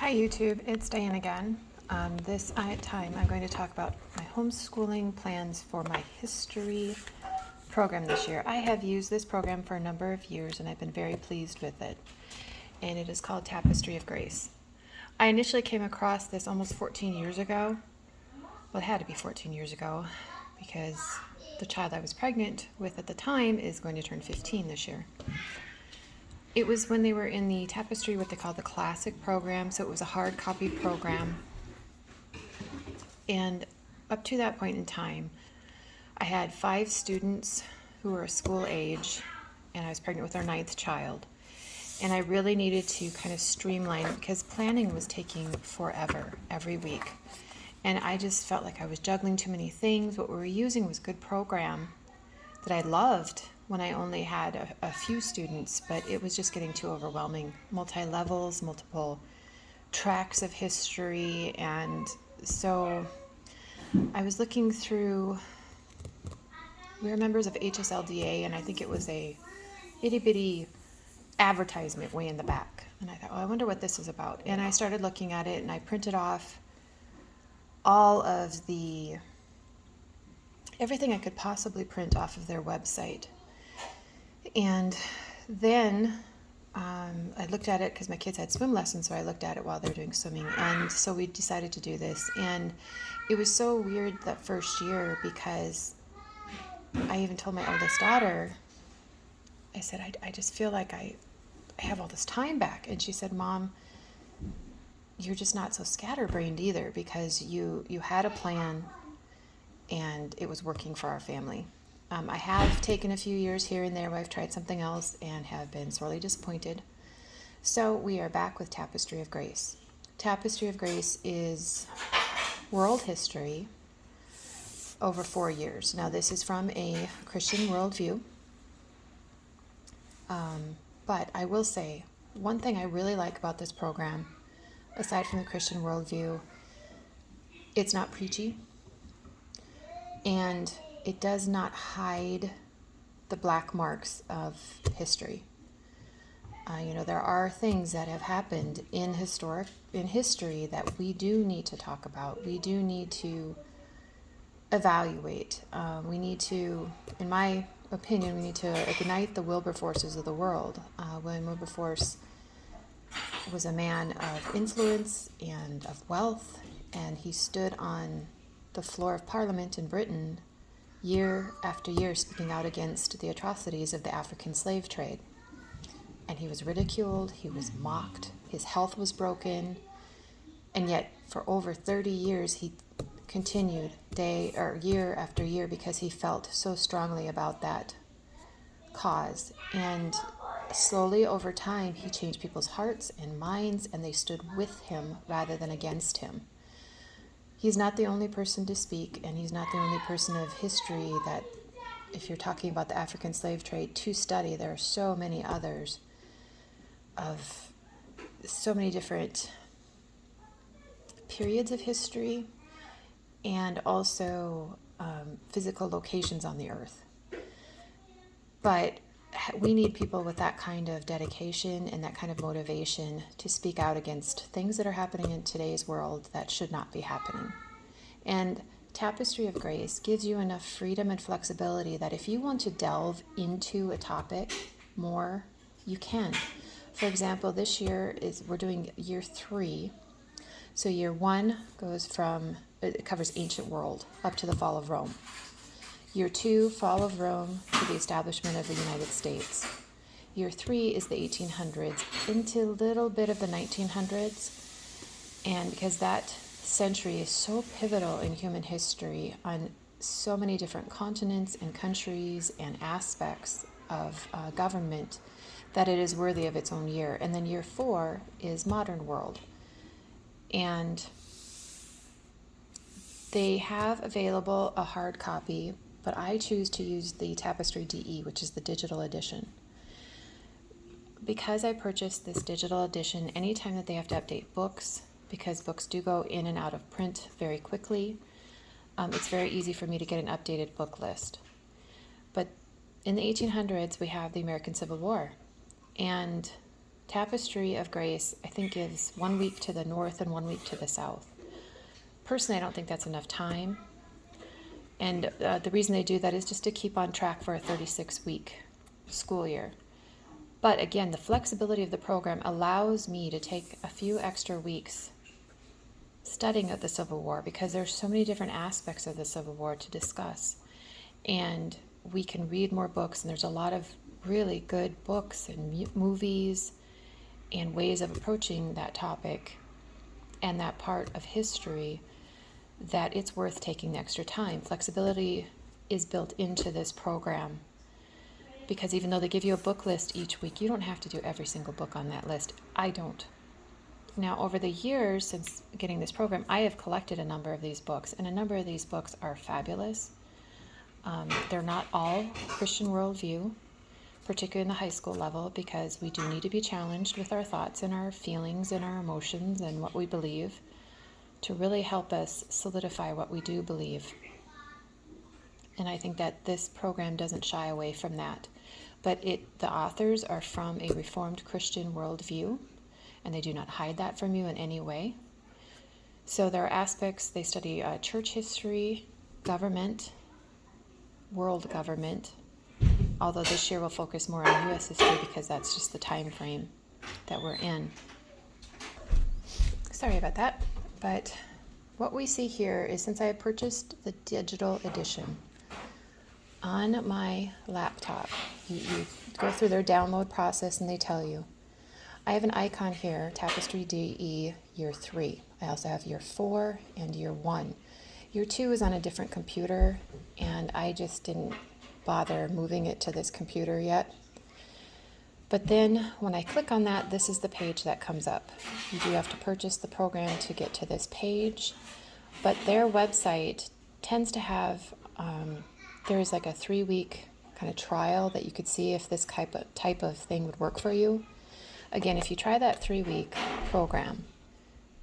Hi YouTube, it's Diane again. This time I'm going to talk about my homeschooling plans for my history program this year. I have used this program for a number of years and I've been very pleased with it. And it is called Tapestry of Grace. I initially came across this almost 14 years ago. Well, it had to be 14 years ago because the child I was pregnant with at the time is going to turn 15 this year. It was when they were in the Tapestry, what they call the classic program, so it was a hard copy program. And up to that point in time, I had 5 students who were school age, and I was pregnant with our 9th child. And I really needed to kind of streamline because planning was taking forever every week. And I just felt like I was juggling too many things. What we were using was good program that I loved when I only had a few students, but it was just getting too overwhelming. Multi-levels, multiple tracks of history, and so I was looking through, we were members of HSLDA, and I think it was a itty-bitty advertisement way in the back. And I thought, oh, I wonder what this is about. And I started looking at it, and I printed off all of everything I could possibly print off of their website. And then I looked at it because my kids had swim lessons, so I looked at it while they were doing swimming. And so we decided to do this. And it was so weird that first year because I even told my oldest daughter, I said, I just feel like I have all this time back. And she said, Mom, you're just not so scatterbrained either because you had a plan and it was working for our family. I have taken a few years here and there where I've tried something else and have been sorely disappointed. So we are back with Tapestry of Grace. Tapestry of Grace is world history over 4 years. Now this is from a Christian worldview. But I will say, one thing I really like about this program, aside from the Christian worldview, it's not preachy. And it does not hide the black marks of history. There are things that have happened in history that we do need to talk about. We do need to evaluate. We need to, in my opinion, we need to ignite the Wilberforces of the world. William Wilberforce was a man of influence and of wealth, and he stood on the floor of Parliament in Britain year after year speaking out against the atrocities of the African slave trade. And he was ridiculed, he was mocked, his health was broken, and yet for over 30 years he continued year after year because he felt so strongly about that cause. And slowly over time he changed people's hearts and minds, and they stood with him rather than against him. He's not the only person to speak, and he's not the only person of history that, if you're talking about the African slave trade, to study. There are so many others of so many different periods of history and also physical locations on the earth. But we need people with that kind of dedication and that kind of motivation to speak out against things that are happening in today's world that should not be happening. And Tapestry of Grace gives you enough freedom and flexibility that if you want to delve into a topic more, you can. For example, this year we're doing year 3. So year 1 it covers ancient world up to the fall of Rome. Year 2, fall of Rome to the establishment of the United States. Year 3 is the 1800s into a little bit of the 1900s. And because that century is so pivotal in human history on so many different continents and countries and aspects of government, that it is worthy of its own year. And then year 4 is modern world. And they have available a hard copy, but I choose to use the Tapestry DE, which is the digital edition. Because I purchased this digital edition, anytime that they have to update books, because books do go in and out of print very quickly, it's very easy for me to get an updated book list. But in the 1800s, we have the American Civil War, and Tapestry of Grace, I think, gives 1 week to the north and 1 week to the south. Personally, I don't think that's enough time. And the reason they do that is just to keep on track for a 36-week school year. But again, the flexibility of the program allows me to take a few extra weeks studying of the Civil War, because there's so many different aspects of the Civil War to discuss. And we can read more books, and there's a lot of really good books and movies and ways of approaching that topic and that part of history that it's worth taking the extra time. Flexibility is built into this program, because even though they give you a book list each week, you don't have to do every single book on that list. I don't. Now, over the years since getting this program, I have collected a number of these books, and a number of these books are fabulous. They're not all Christian worldview, particularly in the high school level, because we do need to be challenged with our thoughts and our feelings and our emotions and what we believe to really help us solidify what we do believe. And I think that this program doesn't shy away from that. But the authors are from a Reformed Christian worldview, and they do not hide that from you in any way. So there are aspects, they study church history, government, world government, although this year we'll focus more on U.S. history because that's just the time frame that we're in. Sorry about that, but what we see here is, since I have purchased the digital edition on my laptop, you go through their download process and they tell you. I have an icon here, Tapestry DE Year 3. I also have Year 4 and Year 1. Year 2 is on a different computer, and I just didn't bother moving it to this computer yet. But then when I click on that, this is the page that comes up. You do have to purchase the program to get to this page, but their website tends to have, there's like a 3-week kind of trial that you could see if this type of thing would work for you. Again, if you try that 3-week program,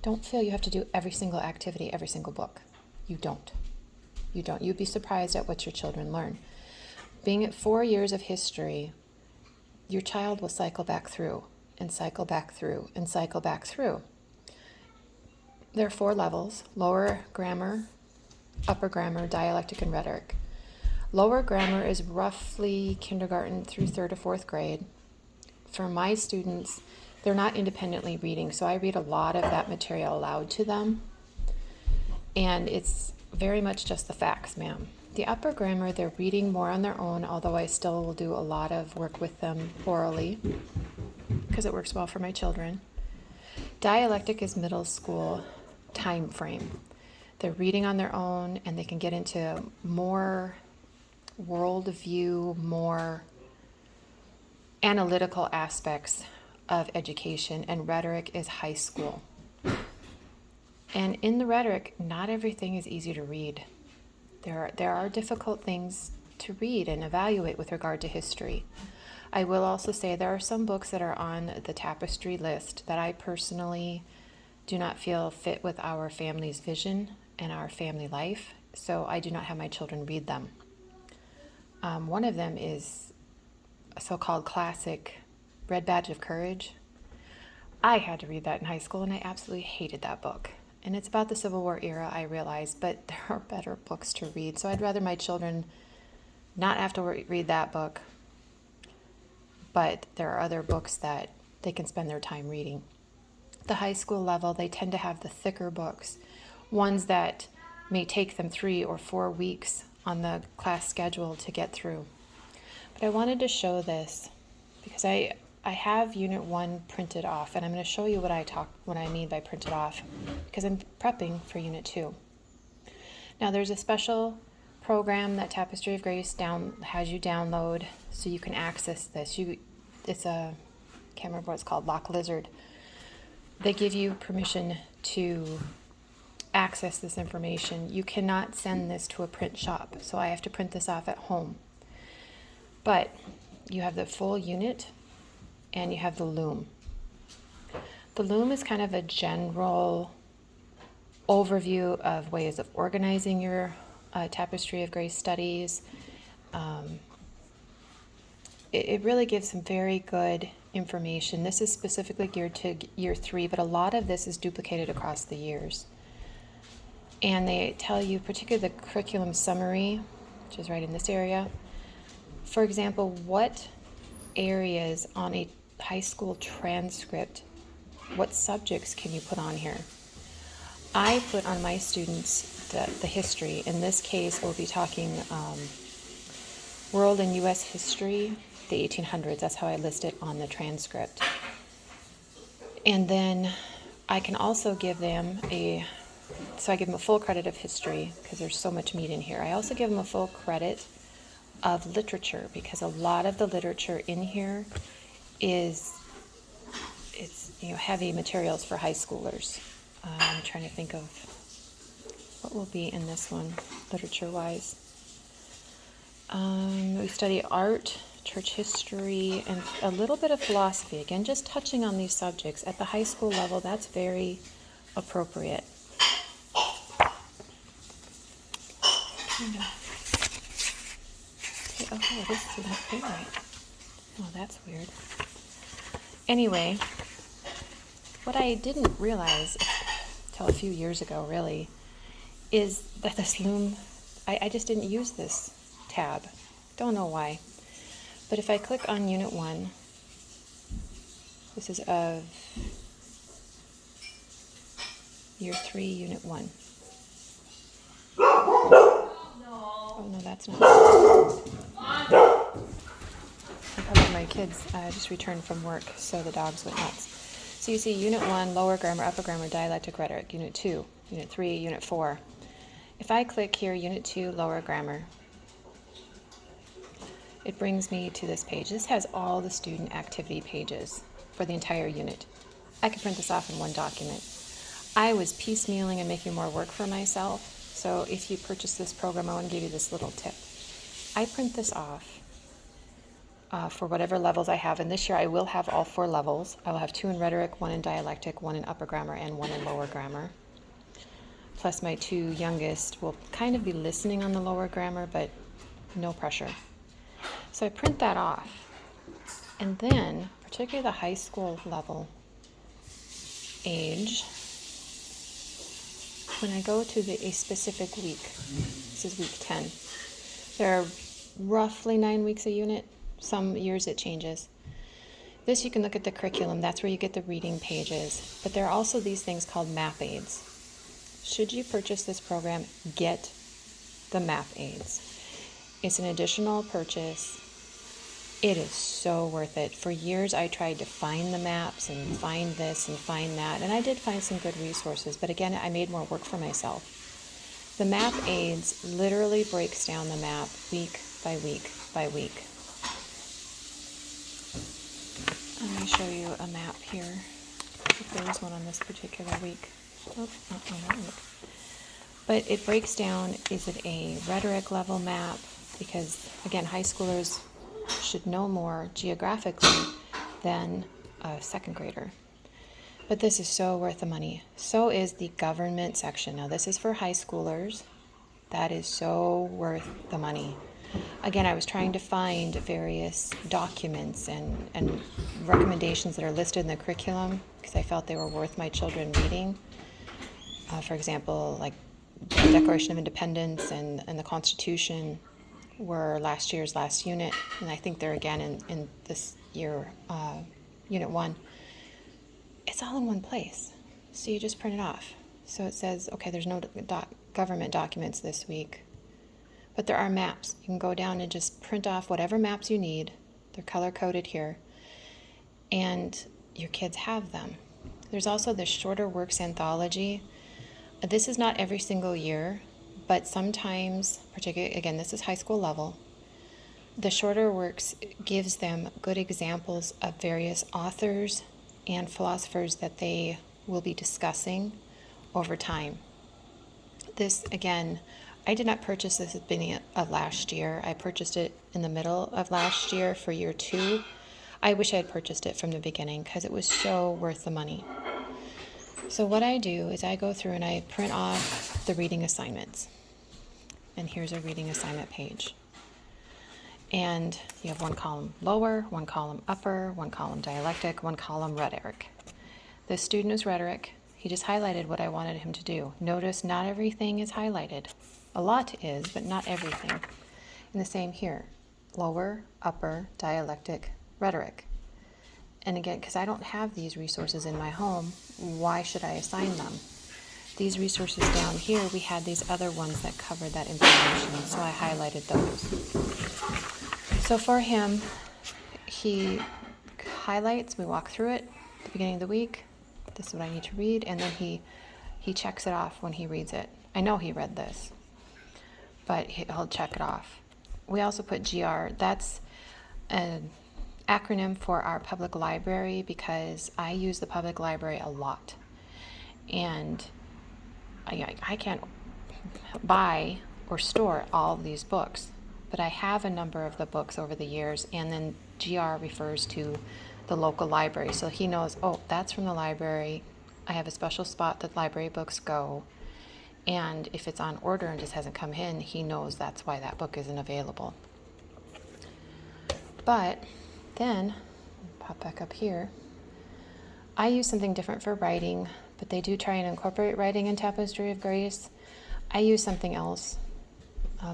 don't feel you have to do every single activity, every single book. You don't. You don't. You'd be surprised at what your children learn. Being at 4 years of history, your child will cycle back through and cycle back through and cycle back through. There are 4 levels: lower grammar, upper grammar, dialectic, and rhetoric. Lower grammar is roughly kindergarten through 3rd or 4th grade. For my students, they're not independently reading, so I read a lot of that material aloud to them. And it's very much just the facts, ma'am. The upper grammar, they're reading more on their own, although I still will do a lot of work with them orally because it works well for my children. Dialectic is middle school time frame. They're reading on their own, and they can get into more worldview, more analytical aspects of education, and rhetoric is high school. And in the rhetoric, not everything is easy to read. There are difficult things to read and evaluate with regard to history. I will also say there are some books that are on the Tapestry list that I personally do not feel fit with our family's vision and our family life, so I do not have my children read them. One of them is a so-called classic, Red Badge of Courage. I had to read that in high school, and I absolutely hated that book. And it's about the Civil War era, I realize, but there are better books to read. So I'd rather my children not have to read that book, but there are other books that they can spend their time reading. The high school level, they tend to have the thicker books, ones that may take them 3 or 4 weeks on the class schedule to get through. But I wanted to show this because I have Unit 1 printed off, and I'm going to show you what I mean by printed off, because I'm prepping for Unit 2. Now, there's a special program that Tapestry of Grace has you download so you can access this. It's a, can't remember what it's called, Lock Lizard. They give you permission to access this information. You cannot send this to a print shop, so I have to print this off at home. But you have the full unit, and you have the loom. The loom is kind of a general overview of ways of organizing your Tapestry of Grace studies. it really gives some very good information. This is specifically geared to year 3, but a lot of this is duplicated across the years. And they tell you, particularly the curriculum summary, which is right in this area. For example, what areas on a high school transcript, what subjects can you put on here? I put on my students the history. In this case, we'll be talking world and U.S. history, the 1800s. That's how I list it on the transcript. And then I can also give them so I give them a full credit of history because there's so much meat in here. I also give them a full credit of literature because a lot of the literature in here it's heavy materials for high schoolers. I'm trying to think of what will be in this one literature-wise. We study art, church history, and a little bit of philosophy. Again, just touching on these subjects. At the high school level, that's very appropriate. Oh, this isn't fit right. Oh, that's weird. Anyway, what I didn't realize until a few years ago, really, is that this loom, I just didn't use this tab. Don't know why. But if I click on Unit 1, this is of Year 3, Unit 1. Oh, no, that's not. My kids just returned from work, so the dogs went nuts. So you see Unit 1, Lower Grammar, Upper Grammar, Dialectic Rhetoric. Unit 2, Unit 3, Unit 4. If I click here, Unit 2, Lower Grammar, it brings me to this page. This has all the student activity pages for the entire unit. I could print this off in one document. I was piecemealing and making more work for myself. So if you purchase this program, I want to give you this little tip. I print this off for whatever levels I have. And this year I will have all 4 levels. I will have 2 in rhetoric, 1 in dialectic, 1 in upper grammar, and 1 in lower grammar. Plus my 2 youngest will kind of be listening on the lower grammar, but no pressure. So I print that off. And then, particularly the high school level age, when I go to a specific week, this is week 10, there are roughly 9 weeks a unit. Some years it changes. This you can look at the curriculum. That's where you get the reading pages. But there are also these things called map aids. Should you purchase this program, get the map aids. It's an additional purchase. It is so worth it. For years I tried to find the maps and find this and find that, and I did find some good resources, but again, I made more work for myself. The map aids literally breaks down the map week by week by week. Let me show you a map here, if there is one on this particular week. Oh, not on that week. But it breaks down, is it a rhetoric level map? Because, again, high schoolers should know more geographically than a second grader. But this is so worth the money. So is the government section. Now, this is for high schoolers. That is so worth the money. Again, I was trying to find various documents and recommendations that are listed in the curriculum because I felt they were worth my children reading. For example, like the Declaration of Independence and the Constitution were last year's last unit, and I think they're again in this year, Unit 1. It's all in one place, so you just print it off. So it says, okay, there's no government documents this week, but there are maps. You can go down and just print off whatever maps you need. They're color-coded here, and your kids have them. There's also the Shorter Works Anthology. This is not every single year, but sometimes, particularly, again, this is high school level, the Shorter Works gives them good examples of various authors and philosophers that they will be discussing over time. This, again, I did not purchase this at the beginning of last year. I purchased it in the middle of last year for year 2. I wish I had purchased it from the beginning because it was so worth the money. So what I do is I go through and I print off the reading assignments. And here's a reading assignment page. And you have one column lower, one column upper, one column dialectic, one column rhetoric. The student is rhetoric. He just highlighted what I wanted him to do. Notice not everything is highlighted. A lot is, but not everything. And the same here. Lower, upper, dialectic, rhetoric. And again, because I don't have these resources in my home, why should I assign them? These resources down here, we had these other ones that covered that information, so I highlighted those. So for him, he highlights, we walk through it at the beginning of the week. This is what I need to read, and then he checks it off when he reads it. I know he read this, but he'll check it off. We also put GR. That's an acronym for our public library because I use the public library a lot. And I can't buy or store all of these books, but I have a number of the books over the years, and then GR refers to the local library. So he knows, oh, that's from the library. I have a special spot that library books go. And if it's on order and just hasn't come in, he knows that's why that book isn't available. But then, pop back up here, I use something different for writing, but they do try and incorporate writing in Tapestry of Grace. I use something else,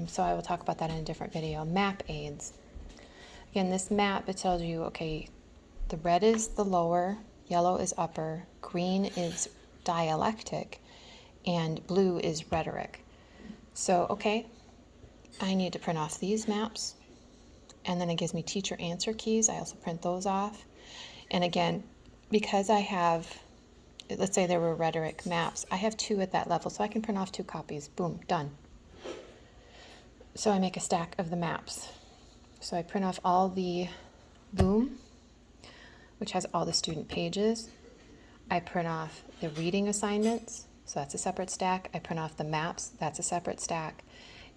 so I will talk about that in a different video. Map aids. Again, this map, it tells you, okay, the red is the lower, yellow is upper, green is dialectic, and blue is rhetoric. So, okay, I need to print off these maps, and then it gives me teacher answer keys. I also print those off. And again, because I have, let's say there were rhetoric maps, I have 2 at that level, so I can print off 2 copies. Boom, done. So I make a stack of the maps. So I print off all the Loom, which has all the student pages. I print off the reading assignments, so that's a separate stack. I print off the maps, that's a separate stack.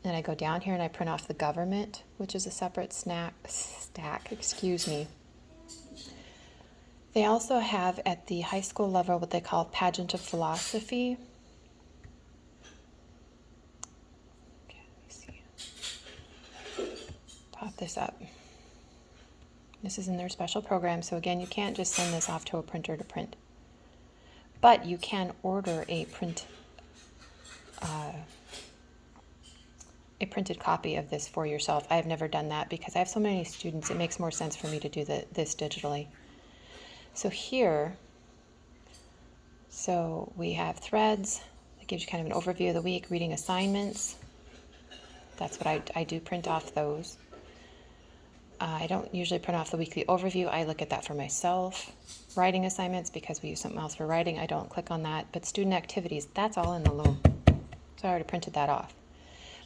And then I go down here and I print off the government, which is a separate stack. They also have at the high school level what they call pageant of philosophy. Okay, let me see. Pop this up. This is in their special program, so again, you can't just send this off to a printer to print. But you can order a printed copy of this for yourself. I've never done that because I have so many students. It makes more sense for me to do this digitally. So here, so we have threads. It gives you kind of an overview of the week. Reading assignments. That's what I do, print off those. I don't usually print off the weekly overview. I look at that for myself. Writing assignments, because we use something else for writing, I don't click on that. But student activities, that's all in the Loom. So I already printed that off.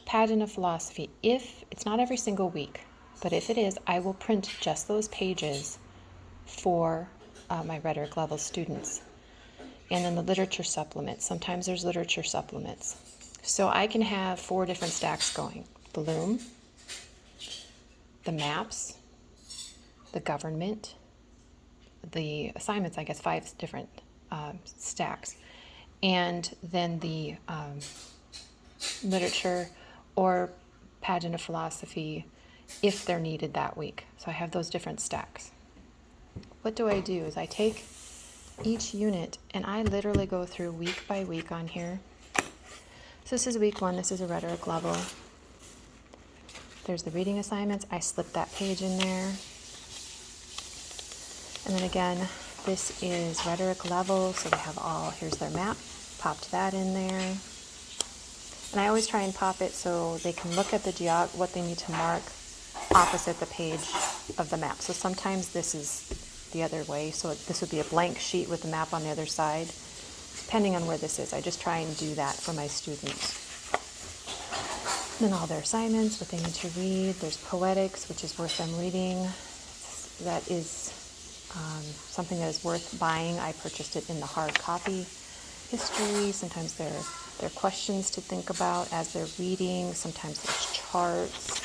Pageant of philosophy. If it's not every single week, but if it is, I will print just those pages for my rhetoric level students. And then the literature supplements. Sometimes there's literature supplements. So I can have 4 different stacks going. The Loom, the maps, the government, the assignments, I guess 5 different stacks, and then the literature or pageant of philosophy if they're needed that week. So I have those different stacks. What do I do is I take each unit and I literally go through week by week on here. So this is week 1, this is a rhetoric level. There's the reading assignments. I slip that page in there. And then again, this is rhetoric level, so they have all, here's their map, popped that in there. And I always try and pop it so they can look at the what they need to mark opposite the page of the map. So sometimes this is the other way, so this would be a blank sheet with the map on the other side, depending on where this is. I just try and do that for my students. And then all their assignments, what they need to read. There's poetics, which is worth them reading. That is something that is worth buying. I purchased it in the hard copy. History, sometimes there are questions to think about as they're reading. Sometimes there's charts.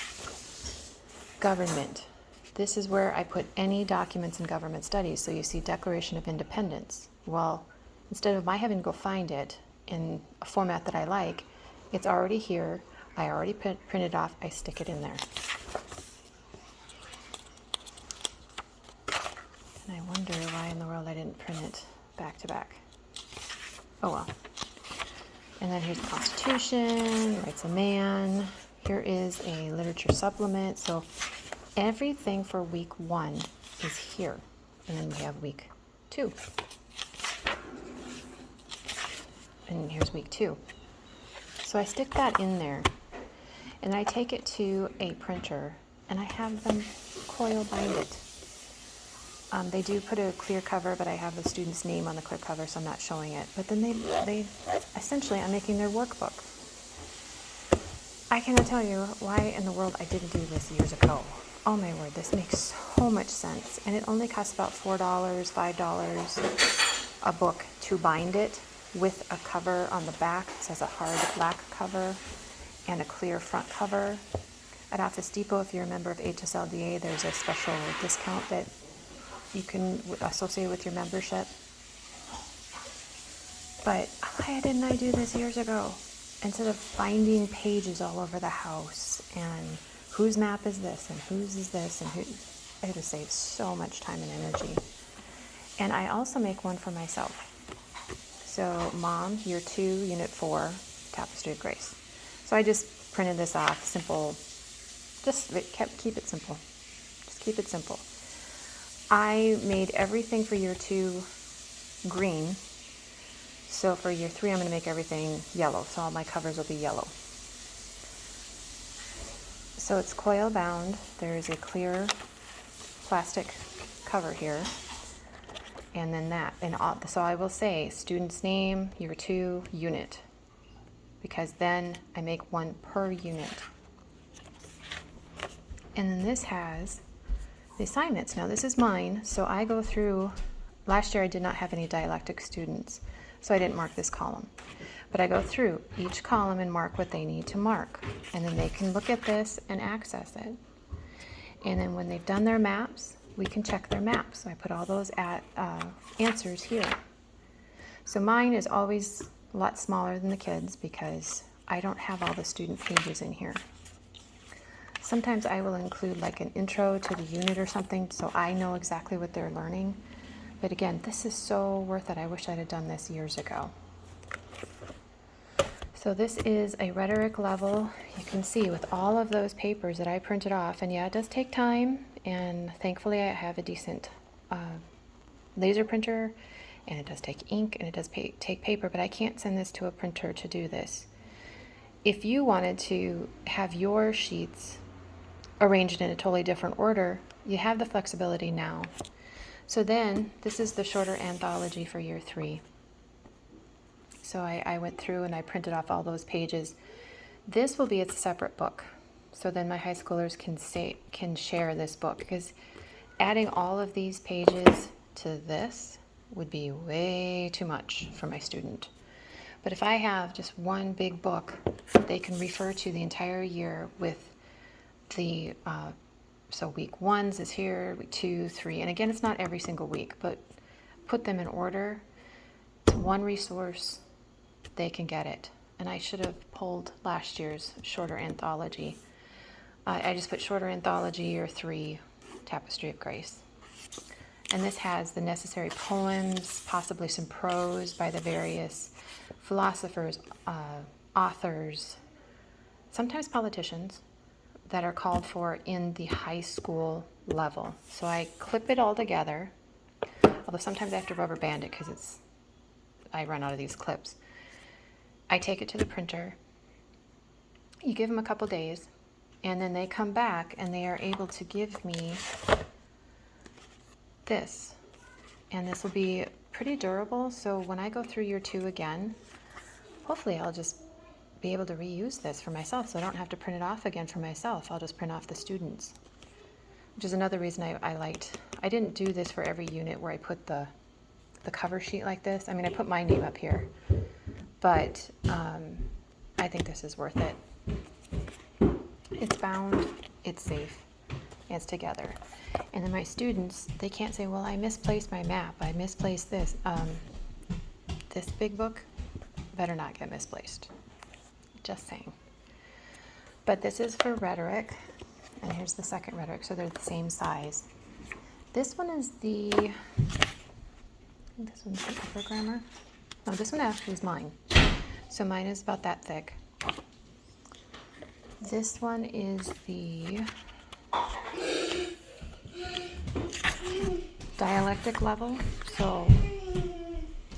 Government. This is where I put any documents in government studies. So you see Declaration of Independence. Well, instead of my having to go find it in a format that I like, it's already here. I already print it off. I stick it in there. it back to back. Oh well. And then here's the Constitution, Rights of Man. Here is a literature supplement. So everything for week 1 is here. And then we have week 2. And here's week 2. So I stick that in there. And I take it to a printer and I have them coil bind it. They do put a clear cover, but I have the student's name on the clear cover, so I'm not showing it. But then they essentially, I'm making their workbook. I cannot tell you why in the world I didn't do this years ago. Oh my word, this makes so much sense. And it only costs about $4, $5 a book to bind it with a cover on the back. It says a hard black cover and a clear front cover. At Office Depot, if you're a member of HSLDA, there's a special discount that you can associate with your membership. But why didn't I do this years ago? Instead of finding pages all over the house and whose map is this and whose is this and who, I would have saved so much time and energy. And I also make one for myself. So Mom, Year 2, Unit 4, Tapestry of Grace. So I just printed this off, simple, keep it simple. Just keep it simple. I made everything for Year 2 green. So for Year 3, I'm going to make everything yellow. So all my covers will be yellow. So it's coil bound. There's a clear plastic cover here. And then that. So I will say student's name, Year 2, unit. Because then I make one per unit. And then this has the assignments. Now this is mine, so I go through, last year I did not have any dialectic students, so I didn't mark this column. But I go through each column and mark what they need to mark. And then they can look at this and access it. And then when they've done their maps, we can check their maps. So I put all those answers here. So mine is always a lot smaller than the kids because I don't have all the student pages in here. Sometimes I will include like an intro to the unit or something so I know exactly what they're learning. But again, this is so worth it. I wish I'd have done this years ago. So this is a rhetoric level. You can see with all of those papers that I printed off, and yeah, it does take time, and thankfully I have a decent laser printer, and it does take ink, and it does take paper, but I can't send this to a printer to do this. If you wanted to have your sheets arranged in a totally different order, you have the flexibility now. So then, this is the shorter anthology for Year 3. So I went through and I printed off all those pages. This will be a separate book. So then my high schoolers can share this book, because adding all of these pages to this would be way too much for my student. But if I have just one big book, they can refer to the entire year with the, so week 1's is here, week 2, 3, and again, it's not every single week, but put them in order. It's one resource, they can get it. And I should have pulled last year's shorter anthology. I just put shorter anthology Year 3, Tapestry of Grace. And this has the necessary poems, possibly some prose by the various philosophers, authors, sometimes politicians, that are called for in the high school level. So I clip it all together, although sometimes I have to rubber band it because I run out of these clips. I take it to the printer. You give them a couple days, and then they come back and they are able to give me this. And this will be pretty durable, so when I go through Year 2 again, hopefully I'll just be able to reuse this for myself, so I don't have to print it off again for myself. I'll just print off the students, which is another reason I didn't do this for every unit where I put the cover sheet like this. I mean, I put my name up here, but I think this is worth it. It's bound, it's safe, it's together. And then my students, they can't say, well, I misplaced my map, I misplaced this. This big book better not get misplaced. Just saying. But this is for rhetoric, and here's the second rhetoric, so they're the same size. This one is the think this one's the upper grammar. No, this one actually is mine. So mine is about that thick. This one is the dialectic level. So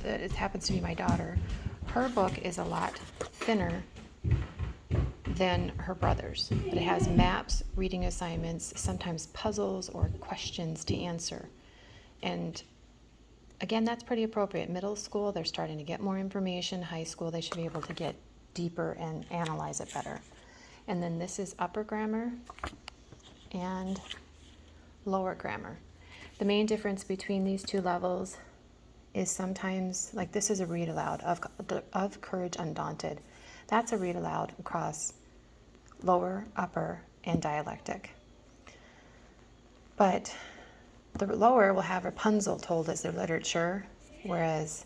it happens to be my daughter. Her book is a lot thinner than her brother's, but it has maps, reading assignments, sometimes puzzles or questions to answer. And again, that's pretty appropriate. Middle school, they're starting to get more information. High school, they should be able to get deeper and analyze it better. And then this is upper grammar and lower grammar. The main difference between these two levels is sometimes, like this is a read aloud of Courage Undaunted. That's a read aloud across lower, upper, and dialectic. But the lower will have Rapunzel told as their literature, whereas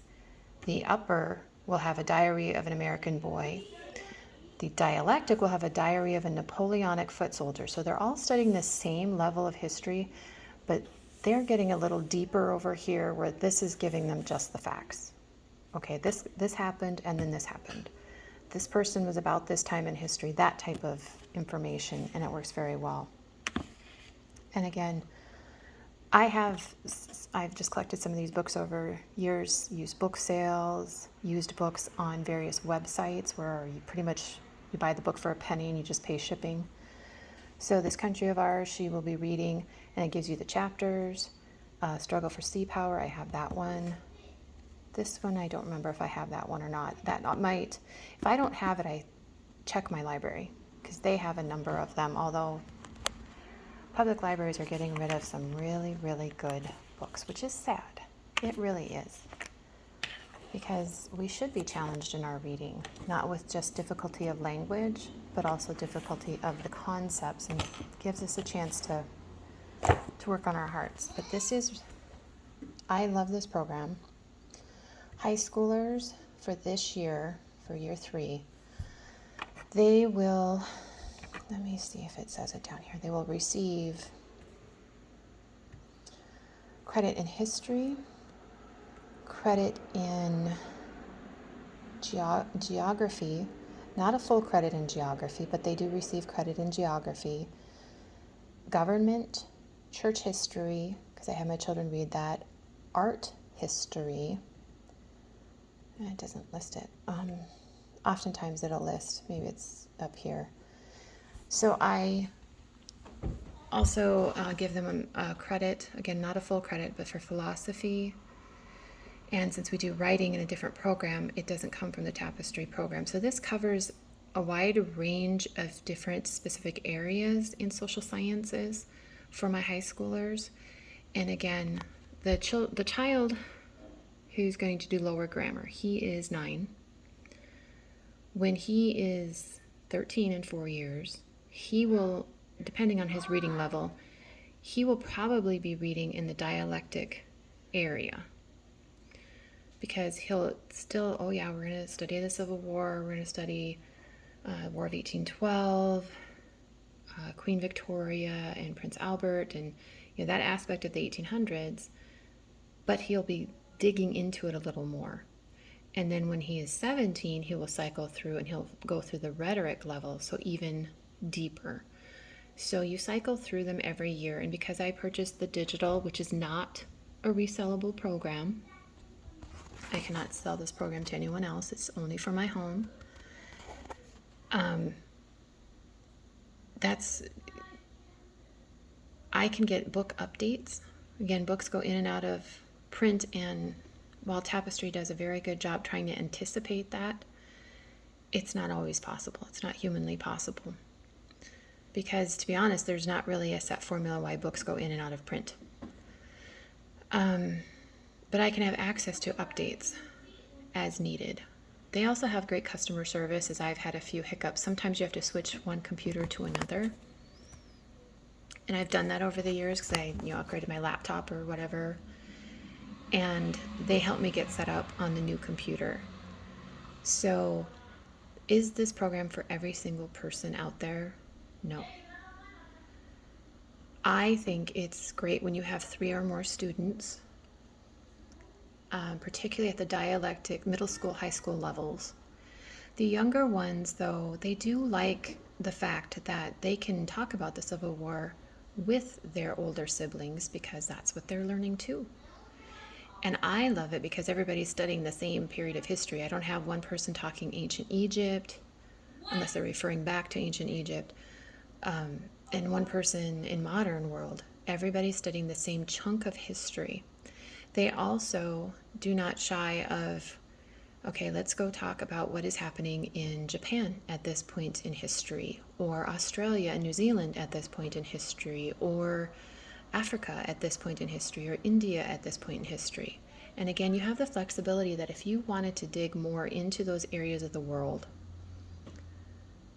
the upper will have a diary of an American boy. The dialectic will have a diary of a Napoleonic foot soldier. So they're all studying the same level of history, but they're getting a little deeper over here where this is giving them just the facts. Okay, this happened and then this happened. This person was about this time in history, that type of information, and it works very well. And again, I've just collected some of these books over years, used book sales, used books on various websites where you pretty much, you buy the book for a penny and you just pay shipping. So This Country of Ours, she will be reading, and it gives you the chapters. Struggle for Sea Power, I have that one. This one, I don't remember if I have that one or not. That might, if I don't have it, I check my library because they have a number of them, although public libraries are getting rid of some really, really good books, which is sad. It really is. Because we should be challenged in our reading, not with just difficulty of language, but also difficulty of the concepts, and gives us a chance to work on our hearts. But I love this program. High schoolers for this year, for year 3, they will, let me see if it says it down here, they will receive credit in history, credit in geography, not a full credit in geography, but they do receive credit in geography, government, church history, because I have my children read that, art history. It doesn't list it. Oftentimes it'll list, maybe it's up here. So I also give them a credit, again, not a full credit, but for philosophy. And since we do writing in a different program, it doesn't come from the Tapestry program. So this covers a wide range of different specific areas in social sciences for my high schoolers. And again, the child who's going to do lower grammar, he is 9. When he is 13 in 4 years, he will, depending on his reading level, he will probably be reading in the dialectic area. Because he'll still, we're going to study the Civil War, we're going to study War of 1812, Queen Victoria and Prince Albert, and that aspect of the 1800s, but he'll be digging into it a little more. And then when he is 17, he will cycle through and he'll go through the rhetoric level, so even deeper. So you cycle through them every year, and because I purchased the digital, which is not a resellable program, I cannot sell this program to anyone else. It's only for my home. I can get book updates. Again, books go in and out of print, and while Tapestry does a very good job trying to anticipate that, it's not always possible. It's not humanly possible. Because, to be honest, there's not really a set formula why books go in and out of print. But I can have access to updates as needed. They also have great customer service, as I've had a few hiccups. Sometimes you have to switch one computer to another. And I've done that over the years because I upgraded my laptop or whatever. And they helped me get set up on the new computer. So, is this program for every single person out there? No. I think it's great when you have 3 or more students. particularly at the dialectic middle school, high school levels. The younger ones, though, they do like the fact that they can talk about the Civil War with their older siblings because that's what they're learning too. And I love it because everybody's studying the same period of history. I don't have one person talking ancient Egypt, unless they're referring back to ancient Egypt, and one person in modern world. Everybody's studying the same chunk of history. They also do not shy of, okay, let's go talk about what is happening in Japan at this point in history, or Australia and New Zealand at this point in history, or Africa at this point in history, or India at this point in history. And again, you have the flexibility that if you wanted to dig more into those areas of the world,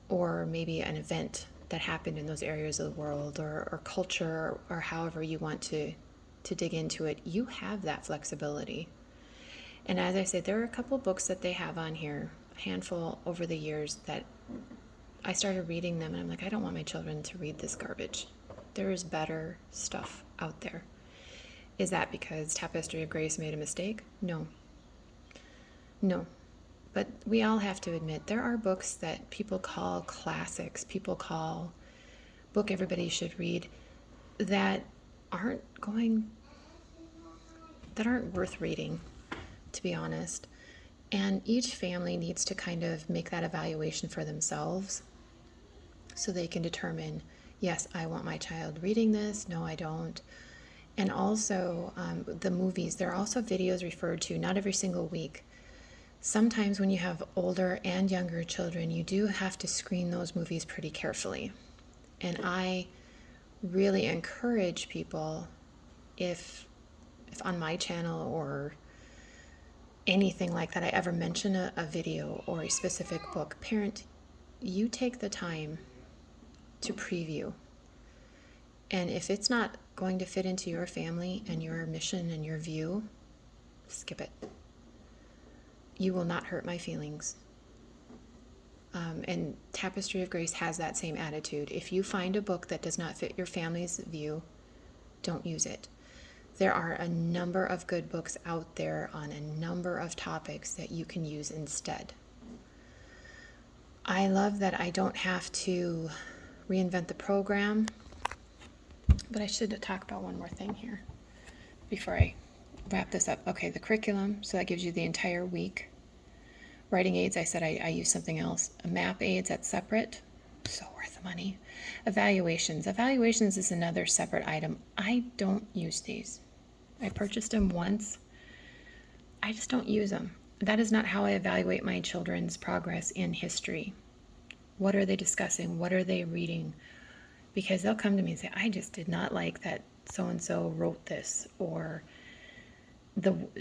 or maybe an event that happened in those areas of the world, or culture, or however you want to dig into it, you have that flexibility. And as I said, there are a couple books that they have on here, a handful over the years, that I started reading them and I'm like, I don't want my children to read this garbage. There is better stuff out there. Is that because Tapestry of Grace made a mistake? No. But we all have to admit there are books that people call classics, people call book everybody should read, that aren't worth reading, to be honest. And each family needs to kind of make that evaluation for themselves so they can determine, yes, I want my child reading this, no, I don't. And also the movies, there are also videos referred to, not every single week. Sometimes when you have older and younger children, you do have to screen those movies pretty carefully. And I really encourage people, if on my channel or anything like that I ever mention a video or a specific book, parent, you take the time to preview. And if it's not going to fit into your family and your mission and your view, skip it. You will not hurt my feelings. And Tapestry of Grace has that same attitude. If you find a book that does not fit your family's view, don't use it. There are a number of good books out there on a number of topics that you can use instead. I love that I don't have to reinvent the program, but I should talk about one more thing here before I wrap this up. Okay, the curriculum, so that gives you the entire week. Writing aids, I said I use something else. Map aids, that's separate. So worth the money. Evaluations. Evaluations is another separate item. I don't use these. I purchased them once. I just don't use them. That is not how I evaluate my children's progress in history. What are they discussing? What are they reading? Because they'll come to me and say, I just did not like that so-and-so wrote this. Or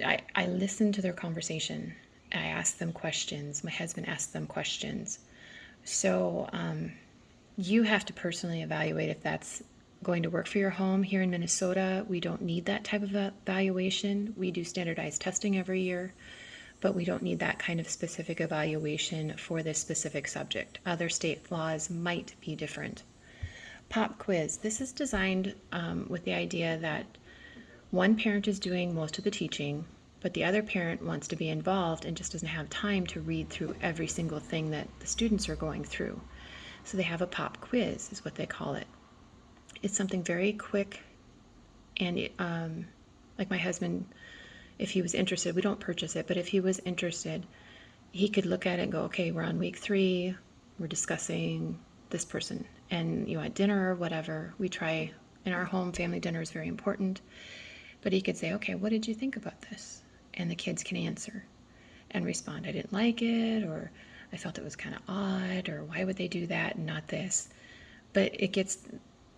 I listen to their conversation. I ask them questions. My husband asks them questions. So you have to personally evaluate if that's going to work for your home. Here in Minnesota, we don't need that type of evaluation. We do standardized testing every year, but we don't need that kind of specific evaluation for this specific subject. Other state laws might be different. Pop quiz. This is designed with the idea that one parent is doing most of the teaching, but the other parent wants to be involved and just doesn't have time to read through every single thing that the students are going through. So they have a pop quiz, is what they call it. It's something very quick, and like my husband, if he was interested, we don't purchase it, but if he was interested, he could look at it and go, okay, we're on week 3, we're discussing this person, and at dinner or whatever, we try, in our home, family dinner is very important, but he could say, okay, what did you think about this? And the kids can answer and respond, I didn't like it, or I felt it was kind of odd, or why would they do that and not this? But it gets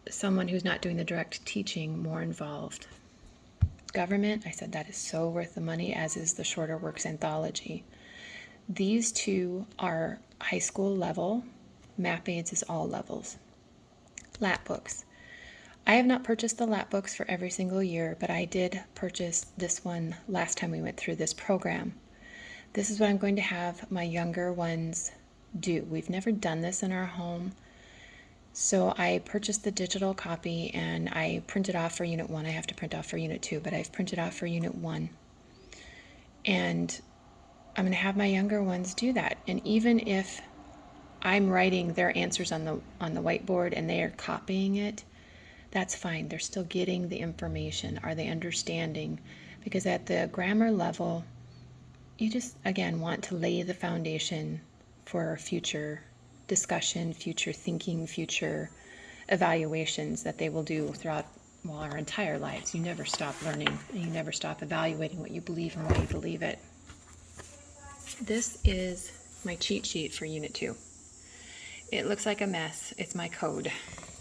someone who's not doing the direct teaching more involved. Government, I said that is so worth the money, as is the Shorter Works Anthology. These two are high school level. Map aids is all levels. Lap books. I have not purchased the lap books for every single year, but I did purchase this one last time we went through this program. This is what I'm going to have my younger ones do. We've never done this in our home. So I purchased the digital copy and I printed off for Unit 1. I have to print off for Unit 2, but I've printed off for Unit 1. And I'm going to have my younger ones do that. And even if I'm writing their answers on the whiteboard and they are copying it, that's fine. They're still getting the information. Are they understanding? Because at the grammar level, you just, again, want to lay the foundation for future discussion, future thinking, future evaluations that they will do throughout, well, our entire lives. You never stop learning, and you never stop evaluating what you believe and why you believe it. This is my cheat sheet for Unit 2. It looks like a mess. It's my code.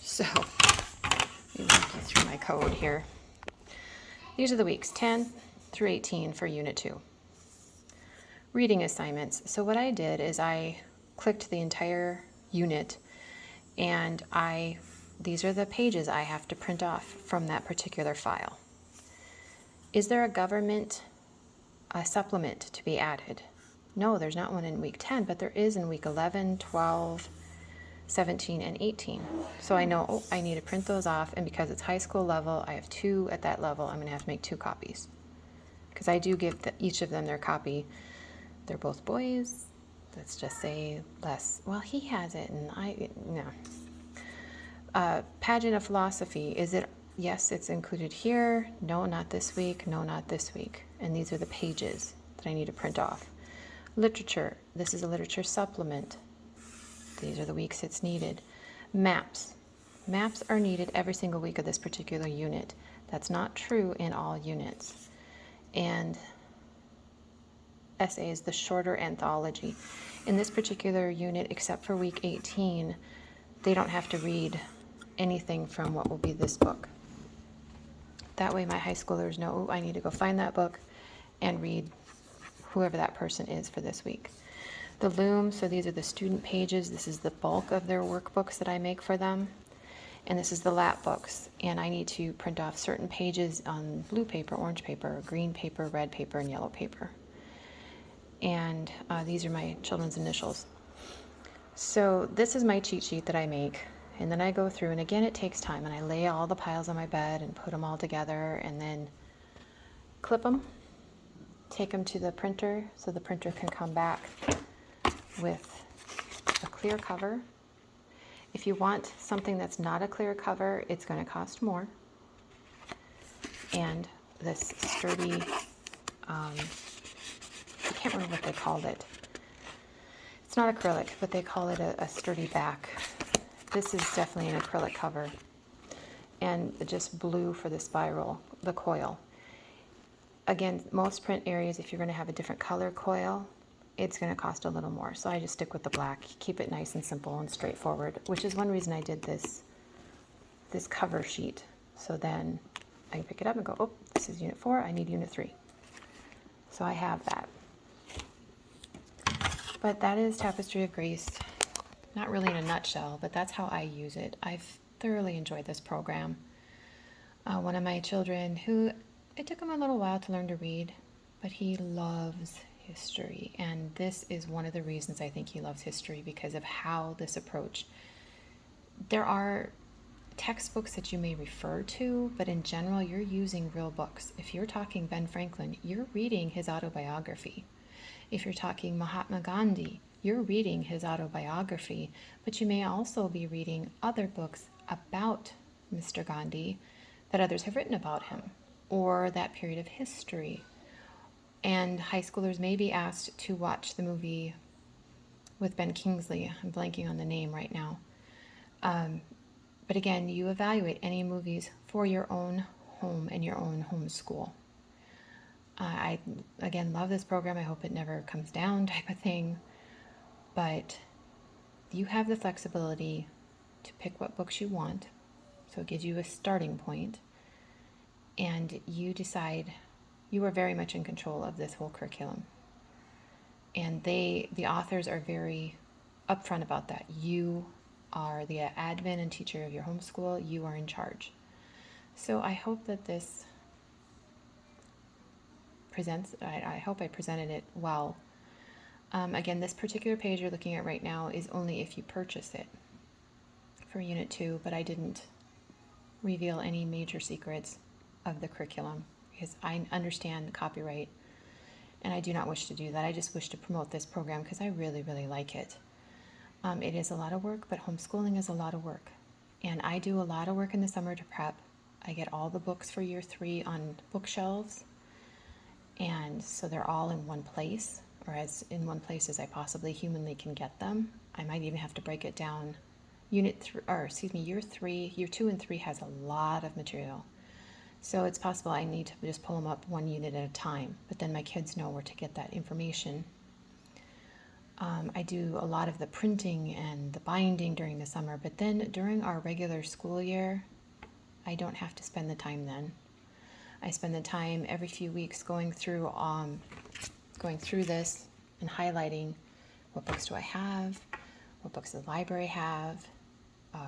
So, let me walk you through my code here. These are the weeks 10 through 18 for Unit 2. Reading assignments. So what I did is I clicked the entire unit, and these are the pages I have to print off from that particular file. Is there a government supplement to be added? No, there's not one in week 10, but there is in week 11, 12, 17, and 18. So I know, I need to print those off, and because it's high school level, I have 2 at that level, I'm going to have to make 2 copies. Because I do give each of them their copy. They're both boys. Let's just say less. Well, he has it, and no. Pageant of philosophy. Is it? Yes, it's included here. No, not this week. No, not this week. And these are the pages that I need to print off. Literature. This is a literature supplement. These are the weeks it's needed. Maps. Maps are needed every single week of this particular unit. That's not true in all units. And essays, the shorter anthology. In this particular unit, except for week 18, they don't have to read anything from what will be this book. That way my high schoolers know, I need to go find that book and read whoever that person is for this week. The Loom, so these are the student pages. This is the bulk of their workbooks that I make for them. And this is the lap books. And I need to print off certain pages on blue paper, orange paper, green paper, red paper, and yellow paper. And these are my children's initials. So this is my cheat sheet that I make, and then I go through, and again it takes time, and I lay all the piles on my bed and put them all together, and then clip them, take them to the printer so the printer can come back with a clear cover. If you want something that's not a clear cover, it's going to cost more. And this sturdy, I can't remember what they called it. It's not acrylic, but they call it a sturdy back. This is definitely an acrylic cover. And just blue for the spiral, the coil. Again, most print areas, if you're going to have a different color coil, it's going to cost a little more. So I just stick with the black, keep it nice and simple and straightforward, which is one reason I did this cover sheet. So then I can pick it up and go, oh, this is Unit 4, I need Unit 3. So I have that. But that is Tapestry of Grace. Not really in a nutshell, but that's how I use it. I've thoroughly enjoyed this program. One of my children who, it took him a little while to learn to read, but he loves history. And this is one of the reasons I think he loves history, because of how this approach. There are textbooks that you may refer to, but in general, you're using real books. If you're talking Ben Franklin, you're reading his autobiography. If you're talking Mahatma Gandhi, you're reading his autobiography, but you may also be reading other books about Mr. Gandhi that others have written about him, or that period of history. And high schoolers may be asked to watch the movie with Ben Kingsley. I'm blanking on the name right now. But again, you evaluate any movies for your own home and your own homeschool. I, again, love this program. I hope it never comes down type of thing. But you have the flexibility to pick what books you want. So it gives you a starting point. And you decide, you are very much in control of this whole curriculum. And the authors are very upfront about that. You are the admin and teacher of your homeschool. You are in charge. So I hope that this I hope I presented it well. Again, this particular page you're looking at right now is only if you purchase it for Unit 2, but I didn't reveal any major secrets of the curriculum because I understand the copyright And I do not wish to do that. I just wish to promote this program because I really, really like it. It is a lot of work, but homeschooling is a lot of work. And I do a lot of work in the summer to prep. I get all the books for year 3 on bookshelves. And so they're all in one place, or as in one place as I possibly humanly can get them. I might even have to break it down. Year 2 and 3 has a lot of material. So it's possible I need to just pull them up one unit at a time, but then my kids know where to get that information. I do a lot of the printing and the binding during the summer, but then during our regular school year, I don't have to spend the time then. I spend the time every few weeks going through this and highlighting what books do I have, what books does the library have,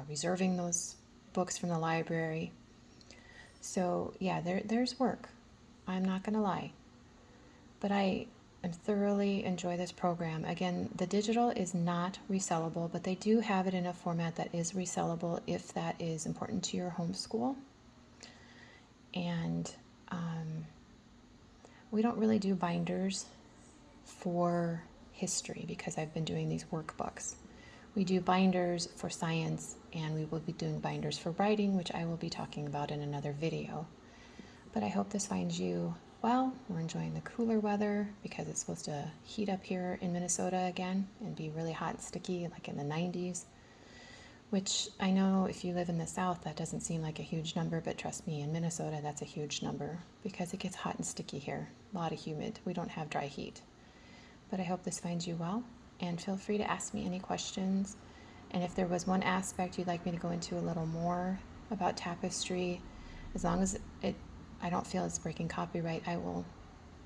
reserving those books from the library. So yeah, there's work. I'm not going to lie. But I thoroughly enjoy this program. Again, the digital is not resellable, but they do have it in a format that is resellable if that is important to your homeschool. And we don't really do binders for history because I've been doing these workbooks. We do binders for science, and we will be doing binders for writing, which I will be talking about in another video. But I hope this finds you well. We're enjoying the cooler weather because it's supposed to heat up here in Minnesota again and be really hot and sticky, like in the 90s, which I know if you live in the South, that doesn't seem like a huge number, but trust me, in Minnesota, that's a huge number because it gets hot and sticky here, a lot of humid. We don't have dry heat. But I hope this finds you well, and feel free to ask me any questions. And if there was one aspect you'd like me to go into a little more about Tapestry, as long as I don't feel it's breaking copyright, I will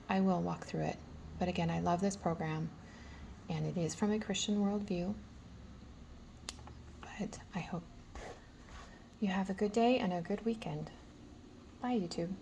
walk through it. But again, I love this program, and it is from a Christian worldview. But I hope you have a good day and a good weekend. Bye, YouTube.